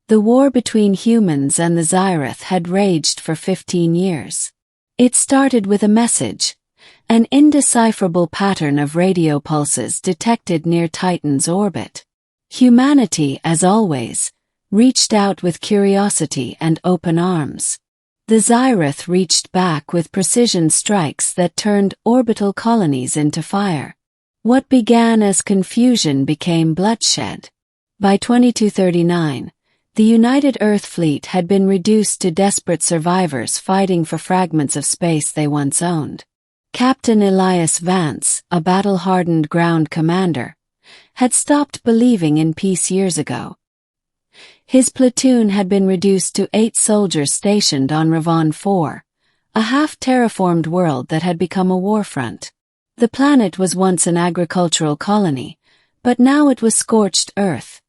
The war between humans and the Xylos had raged for 15 years. It started with a message, an indecipherable pattern of radio pulses detected near Titan's orbit. Humanity, as always, reached out with curiosity and open arms. The Xylos reached back with precision strikes that turned orbital colonies into fire. What began as confusion became bloodshed. By 2239, the United Earth Fleet had been reduced to desperate survivors fighting for fragments of space they once owned. Captain Elias Vance, a battle-hardened ground commander, had stopped believing in peace years ago. His platoon had been reduced to 8 soldiers stationed on Ravon 4, a half-terraformed world that had become a warfront. The planet was once an agricultural colony, but now it was scorched earth.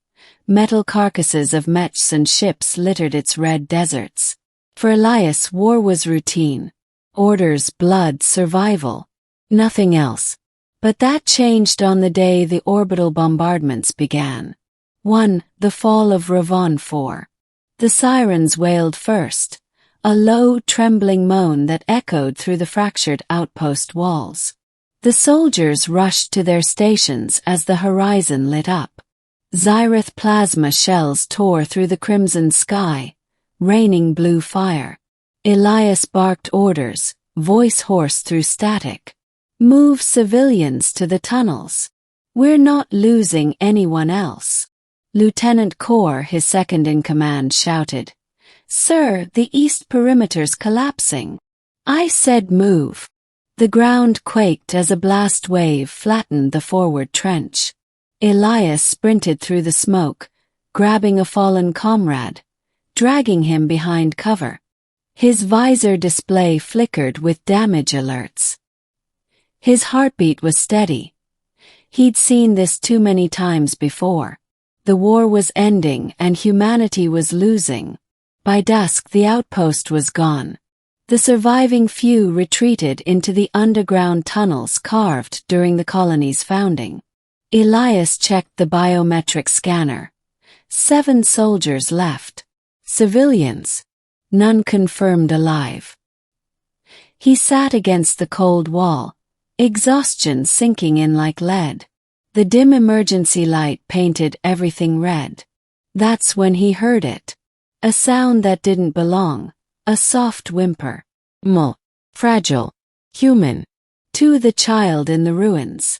Metal carcasses of mechs and ships littered its red deserts. For Elias, war was routine. Orders, blood, survival. Nothing else. But that changed on the day the orbital bombardments began. 1. The fall of Ravon 4. The sirens wailed first, a low, trembling moan that echoed through the fractured outpost walls. The soldiers rushed to their stations as the horizon lit up. Xylos plasma shells tore through the crimson sky, raining blue fire. Elias barked orders, voice hoarse through static. Move civilians to the tunnels. We're not losing anyone else. Lieutenant Core, his second-in-command, shouted. Sir, the east perimeter's collapsing. I said move. The ground quaked as a blast wave flattened the forward trench. Elias sprinted through the smoke, grabbing a fallen comrade, dragging him behind cover. His visor display flickered with damage alerts. His heartbeat was steady. He'd seen this too many times before. The war was ending and humanity was losing. By dusk the outpost was gone. The surviving few retreated into the underground tunnels carved during the colony's founding. Elias checked the biometric scanner. 7 soldiers left. Civilians. None confirmed alive. He sat against the cold wall, exhaustion sinking in like lead. The dim emergency light painted everything red. That's when he heard it. A sound that didn't belong. A soft whimper. Fragile. Human. To the child in the ruins.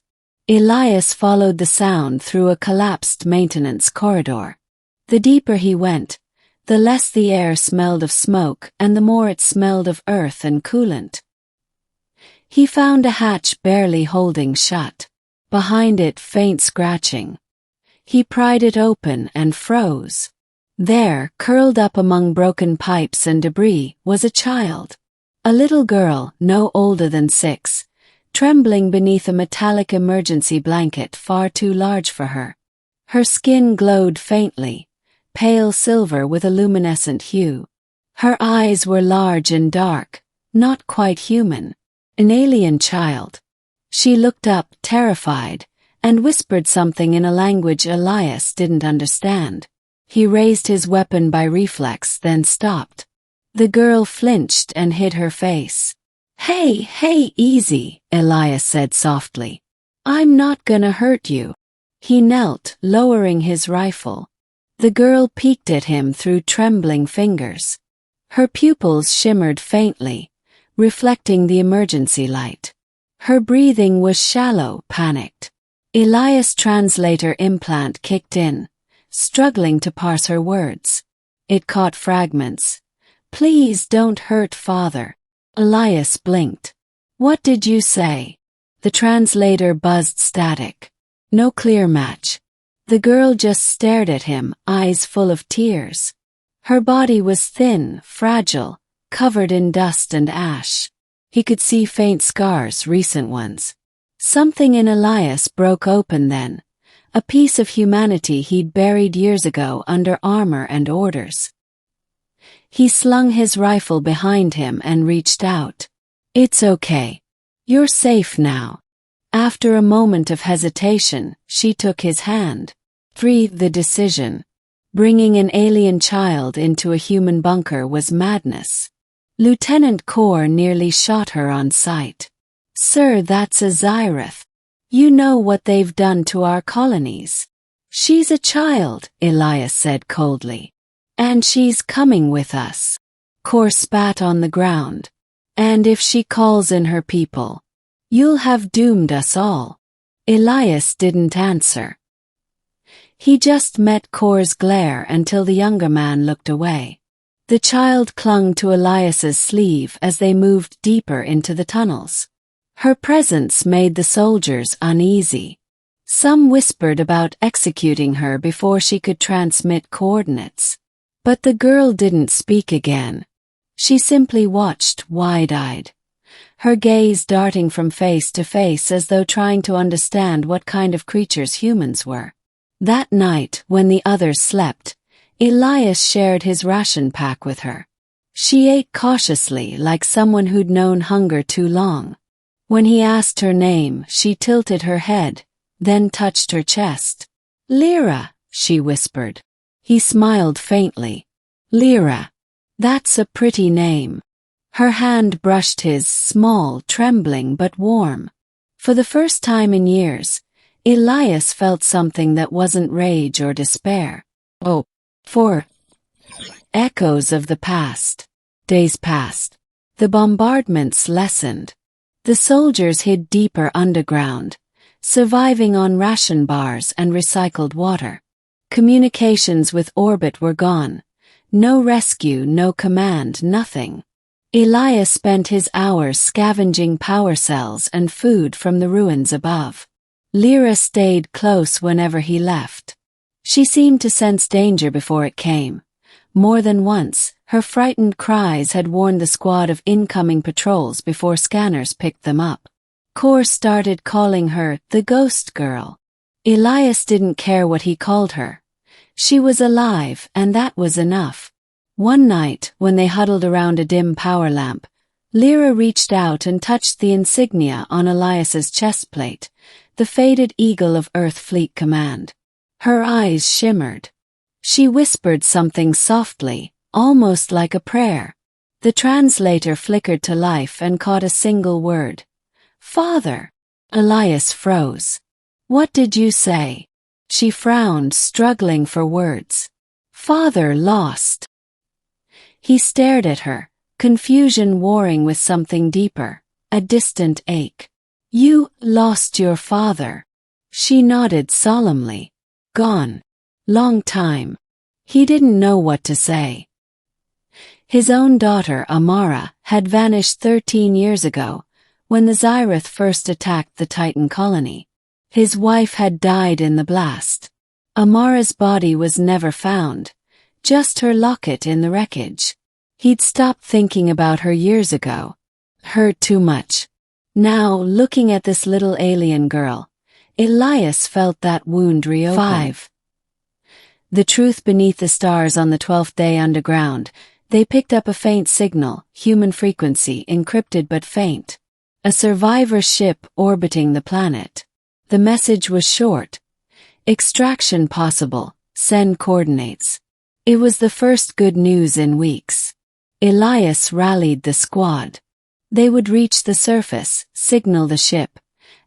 Elias followed the sound through a collapsed maintenance corridor. The deeper he went, the less the air smelled of smoke and the more it smelled of earth and coolant. He found a hatch barely holding shut. Behind it, faint scratching. He pried it open and froze. There, curled up among broken pipes and debris, was a child. A little girl, no older than 6, trembling beneath a metallic emergency blanket far too large for her. Her skin glowed faintly, pale silver with a luminescent hue. Her eyes were large and dark, not quite human. An alien child. She looked up, terrified, and whispered something in a language Elias didn't understand. He raised his weapon by reflex, then stopped. The girl flinched and hid her face. Hey, easy, Elias said softly. I'm not gonna hurt you. He knelt, lowering his rifle. The girl peeked at him through trembling fingers. Her pupils shimmered faintly, reflecting the emergency light. Her breathing was shallow, panicked. Elias' translator implant kicked in, struggling to parse her words. It caught fragments. Please don't hurt father. Elias blinked. What did you say? The translator buzzed static. No clear match. The girl just stared at him, eyes full of tears. Her body was thin, fragile, covered in dust and ash. He could see faint scars, recent ones. Something in Elias broke open then, a piece of humanity he'd buried years ago under armor and orders. He slung his rifle behind him and reached out. It's okay. You're safe now. After a moment of hesitation, she took his hand. Free the decision. Bringing an alien child into a human bunker was madness. Lieutenant Kael nearly shot her on sight. "Sir, that's a Xylos. You know what they've done to our colonies." "She's a child," Elias said coldly. "And she's coming with us." Kael spat on the ground. "And if she calls in her people, you'll have doomed us all." Elias didn't answer. He just met Kael's glare until the younger man looked away. The child clung to Elias's sleeve as they moved deeper into the tunnels. Her presence made the soldiers uneasy. Some whispered about executing her before she could transmit coordinates. But the girl didn't speak again. She simply watched, wide-eyed, her gaze darting from face to face as though trying to understand what kind of creatures humans were. That night, when the others slept, Elias shared his ration pack with her. She ate cautiously, like someone who'd known hunger too long. When he asked her name, she tilted her head, then touched her chest. "Lyra," she whispered. He smiled faintly. "Lyra. That's a pretty name." Her hand brushed his, small, trembling but warm. For the first time in years, Elias felt something that wasn't rage or despair. Oh, for echoes of the past. Days passed. The bombardments lessened. The soldiers hid deeper underground, surviving on ration bars and recycled water. Communications with orbit were gone. No rescue, no command, nothing. Elias spent his hours scavenging power cells and food from the ruins above. Lyra stayed close whenever he left. She seemed to sense danger before it came. More than once, her frightened cries had warned the squad of incoming patrols before scanners picked them up. Kael started calling her the Ghost Girl. Elias didn't care what he called her. She was alive, and that was enough. One night, when they huddled around a dim power lamp, Lyra reached out and touched the insignia on Elias's chest plate, the faded eagle of Earth Fleet Command. Her eyes shimmered. She whispered something softly, almost like a prayer. The translator flickered to life and caught a single word. "Father." Elias froze. "What did you say?" She frowned, struggling for words. "Father lost." He stared at her, confusion warring with something deeper, a distant ache. "You lost your father." She nodded solemnly. "Gone. Long time." He didn't know what to say. His own daughter, Amara, had vanished 13 years ago, when the Xylos first attacked the Titan colony. His wife had died in the blast. Amara's body was never found, just her locket in the wreckage. He'd stopped thinking about her years ago. Hurt too much. Now, looking at this little alien girl, Elias felt that wound reopen. 5. The truth beneath the stars on the 12th day underground, they picked up a faint signal, human frequency, encrypted but faint. A survivor ship orbiting the planet. The message was short. Extraction possible, send coordinates. It was the first good news in weeks. Elias rallied the squad. They would reach the surface, signal the ship,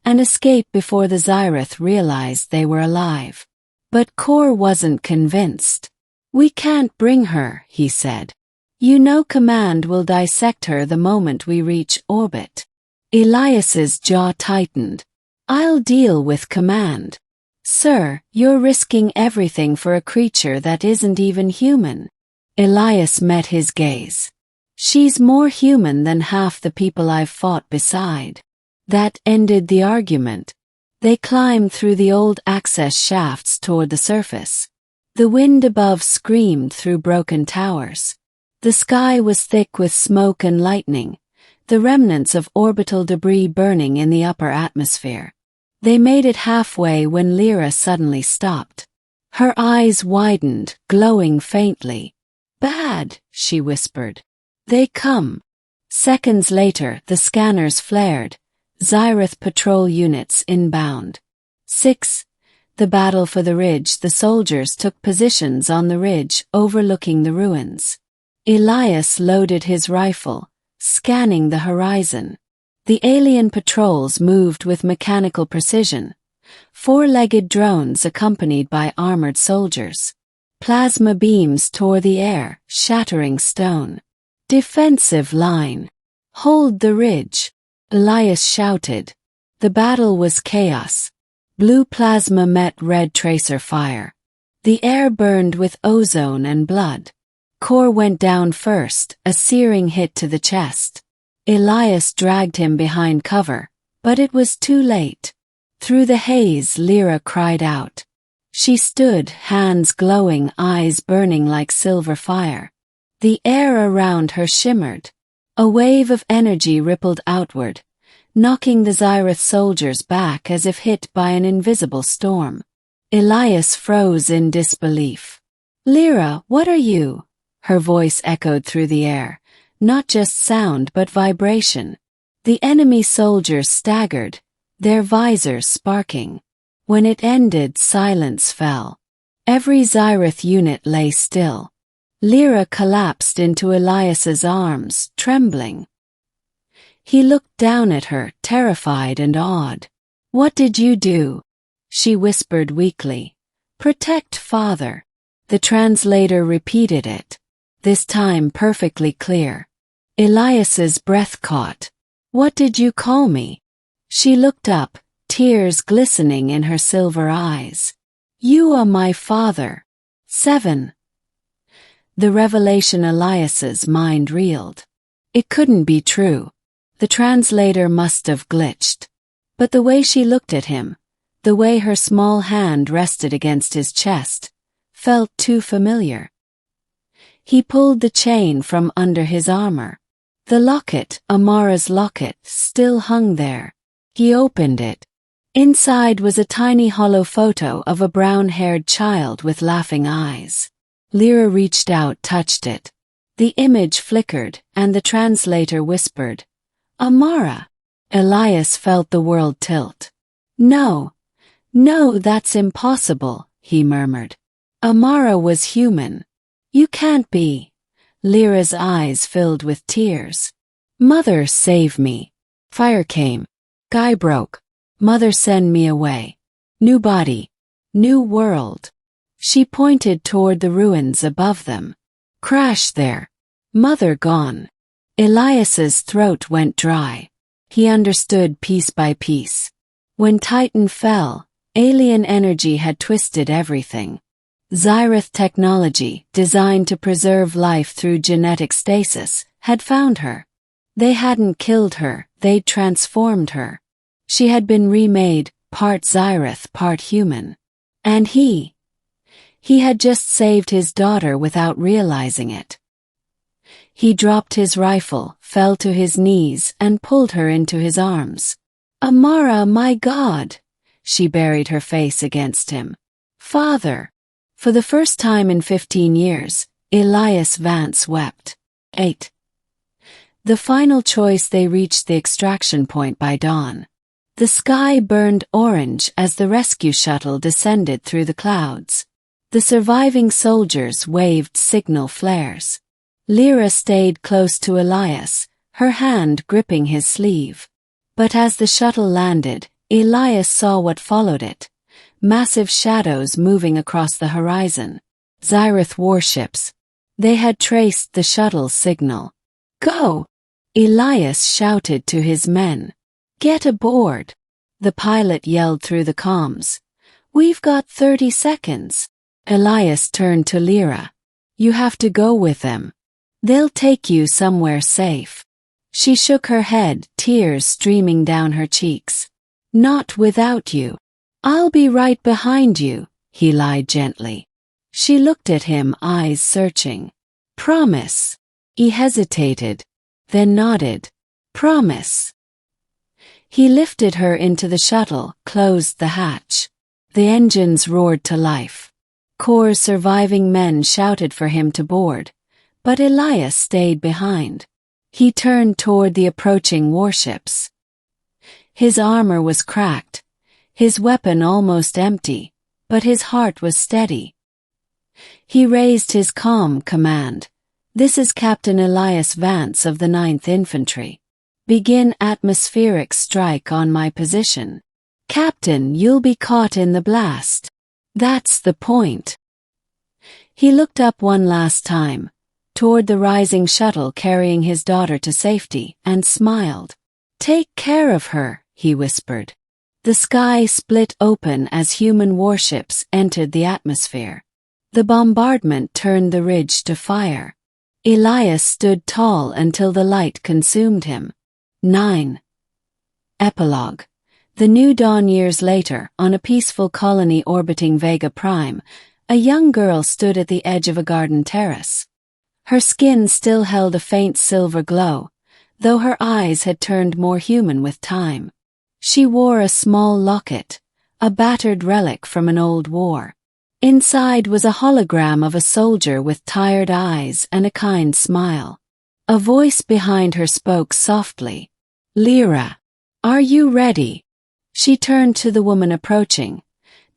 and escape before the Xylos realized they were alive. But Kael wasn't convinced. "We can't bring her," he said. "You know command will dissect her the moment we reach orbit." Elias's jaw tightened. "I'll deal with command." "Sir, you're risking everything for a creature that isn't even human." Elias met his gaze. "She's more human than half the people I've fought beside." That ended the argument. They climbed through the old access shafts toward the surface. The wind above screamed through broken towers. The sky was thick with smoke and lightning, the remnants of orbital debris burning in the upper atmosphere. They made it halfway when Lyra suddenly stopped. Her eyes widened, glowing faintly. "Bad," she whispered. "They come." Seconds later, the scanners flared. Xylos patrol units inbound. 6. The battle for the ridge. The soldiers took positions on the ridge overlooking the ruins. Xylos loaded his rifle, scanning the horizon. The alien patrols moved with mechanical precision, four-legged drones accompanied by armored soldiers. Plasma beams tore the air, shattering stone. Defensive line. Hold the ridge, Xylos shouted. The battle was chaos. Blue plasma met red tracer fire. The air burned with ozone and blood. Core went down first, a searing hit to the chest. Xylos dragged him behind cover, but it was too late. Through the haze, Lyra cried out. She stood, hands glowing, eyes burning like silver fire. The air around her shimmered. A wave of energy rippled outward, knocking the Xylos soldiers back as if hit by an invisible storm. Xylos froze in disbelief. "Lyra, what are you?" Her voice echoed through the air, not just sound but vibration. The enemy soldiers staggered, their visors sparking. When it ended, silence fell. Every Xylos unit lay still. Lyra collapsed into Xylos's arms, trembling. He looked down at her, terrified and awed. "What did you do?" she whispered weakly. "Protect father." The translator repeated it, this time perfectly clear. Xylos's breath caught. "What did you call me?" She looked up, tears glistening in her silver eyes. "You are my father." 7. The revelation. Xylos's mind reeled. It couldn't be true. The translator must have glitched. But the way she looked at him, the way her small hand rested against his chest, felt too familiar. He pulled the chain from under his armor. The locket, Amara's locket, still hung there. He opened it. Inside was a tiny hollow photo of a brown-haired child with laughing eyes. Lyra reached out, touched it. The image flickered, and the translator whispered, "Amara." Xylos felt the world tilt. No, that's impossible," he murmured. "Amara was human. You can't be." Lyra's eyes filled with tears. "Mother, save me." Fire came. Sky broke. "Mother, send me away. New body. New world." She pointed toward the ruins above them. "Crash there. Mother gone." Xylos's throat went dry. He understood piece by piece. When Titan fell, alien energy had twisted everything. Xylos technology, designed to preserve life through genetic stasis, had found her. They hadn't killed her, they'd transformed her. She had been remade, part Xylos, part human. And he had just saved his daughter without realizing it. He dropped his rifle, fell to his knees, and pulled her into his arms. "Amara, my God!" She buried her face against him. "Father!" For the first time in 15 years, Xylos Vance wept. 8. The final choice. They reached the extraction point by dawn. The sky burned orange as the rescue shuttle descended through the clouds. The surviving soldiers waved signal flares. Lyra stayed close to Xylos, her hand gripping his sleeve. But as the shuttle landed, Xylos saw what followed it. Massive shadows moving across the horizon. Xylos warships. They had traced the shuttle's signal. "Go!" Xylos shouted to his men. "Get aboard!" The pilot yelled through the comms. "We've got 30 seconds. Xylos turned to Lyra. "You have to go with them. They'll take you somewhere safe." She shook her head, tears streaming down her cheeks. "Not without you." "I'll be right behind you," he lied gently. She looked at him, eyes searching. "Promise." He hesitated, then nodded. "Promise." He lifted her into the shuttle, closed the hatch. The engines roared to life. Core's surviving men shouted for him to board, but Xylos stayed behind. He turned toward the approaching warships. His armor was cracked, his weapon almost empty, but his heart was steady. He raised his calm command. "This is Captain Elias Vance of the 9th Infantry. Begin atmospheric strike on my position. Captain, you'll be caught in the blast. That's the point." He looked up one last time, toward the rising shuttle carrying his daughter to safety, and smiled. "Take care of her," he whispered. The sky split open as human warships entered the atmosphere. The bombardment turned the ridge to fire. Elias stood tall until the light consumed him. 9. Epilogue. The new dawn years later, on a peaceful colony orbiting Vega Prime, a young girl stood at the edge of a garden terrace. Her skin still held a faint silver glow, though her eyes had turned more human with time. She wore a small locket, a battered relic from an old war. Inside was a hologram of a soldier with tired eyes and a kind smile. A voice behind her spoke softly. "Lyra, are you ready?" She turned to the woman approaching,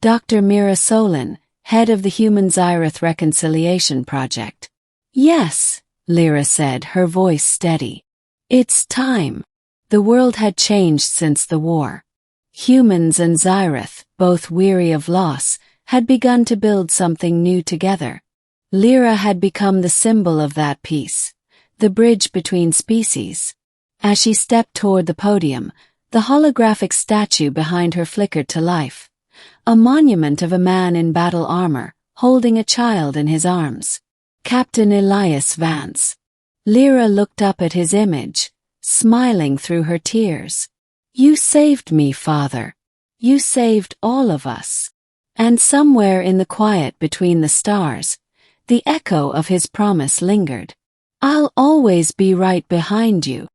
Dr. Mira Solin, head of the Human Xylos Reconciliation Project. "Yes," Lyra said, her voice steady. "It's time." The world had changed since the war. Humans and Xylos, both weary of loss, had begun to build something new together. Lyra had become the symbol of that peace, the bridge between species. As she stepped toward the podium, the holographic statue behind her flickered to life, a monument of a man in battle armor, holding a child in his arms. Captain Elias Vance. Lyra looked up at his image, smiling through her tears. "You saved me, Father. You saved all of us." And somewhere in the quiet between the stars, the echo of his promise lingered. "I'll always be right behind you."